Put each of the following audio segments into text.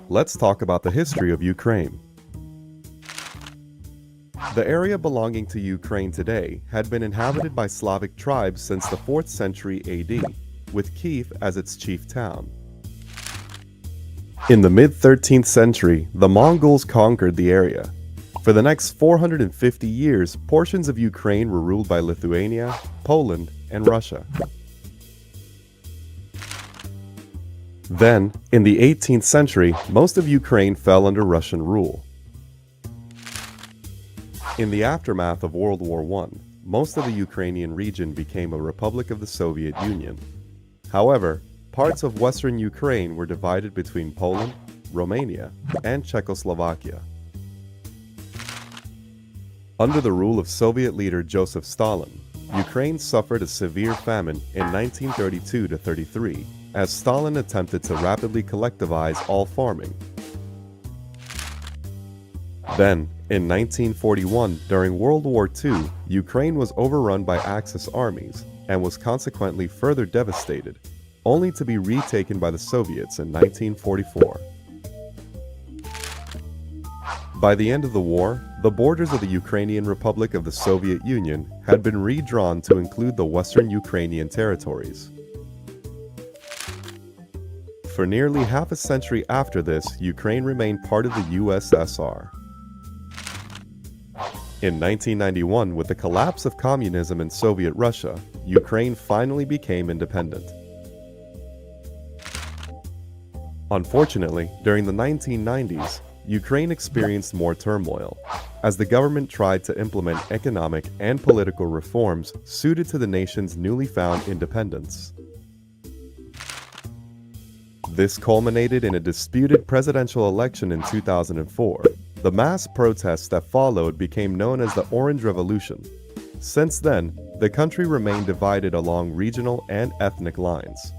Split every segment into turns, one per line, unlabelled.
Let's talk about the history of Ukraine. The area belonging to Ukraine today had been inhabited by Slavic tribes since the 4th century AD, with Kiev as its chief town. In the mid-13th century, the Mongols conquered the area. For the next 450 years, portions of Ukraine were ruled by Lithuania, Poland, and Russia. Then, in the 18th century, most of Ukraine fell under Russian rule. In the aftermath of World War I, most of the Ukrainian region became a republic of the Soviet Union. However, parts of western Ukraine were divided between Poland, Romania, and Czechoslovakia. Under the rule of Soviet leader Joseph Stalin, Ukraine suffered a severe famine in 1932-33 as Stalin attempted to rapidly collectivize all farming. Then, in 1941, during World War II, Ukraine was overrun by Axis armies and was consequently further devastated, only to be retaken by the Soviets in 1944. By the end of the war, the borders of the Ukrainian Republic of the Soviet Union had been redrawn to include the western Ukrainian territories. For nearly half a century after this, Ukraine remained part of the USSR. In 1991, with the collapse of communism in Soviet Russia, Ukraine finally became independent. Unfortunately, during the 1990s, Ukraine experienced more turmoil, as the government tried to implement economic and political reforms suited to the nation's newly found independence. This culminated in a disputed presidential election in 2004. The mass protests that followed became known as the Orange Revolution. Since then, the country remained divided along regional and ethnic lines.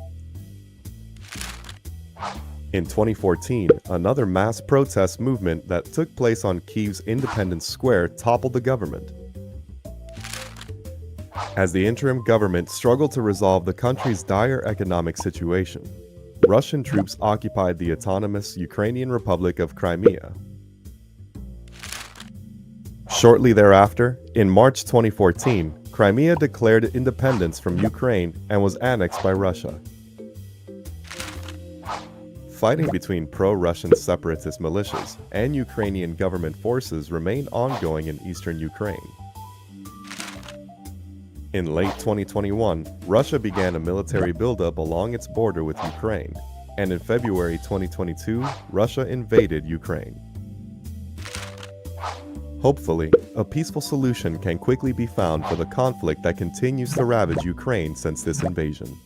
In 2014, another mass protest movement that took place on Kyiv's Independence Square toppled the government. As the interim government struggled to resolve the country's dire economic situation, Russian troops occupied the autonomous Ukrainian Republic of Crimea. Shortly thereafter, in March 2014, Crimea declared independence from Ukraine and was annexed by Russia. Fighting between pro-Russian separatist militias and Ukrainian government forces remained ongoing in eastern Ukraine. In late 2021, Russia began a military buildup along its border with Ukraine, and in February 2022, Russia invaded Ukraine. Hopefully, a peaceful solution can quickly be found for the conflict that continues to ravage Ukraine since this invasion.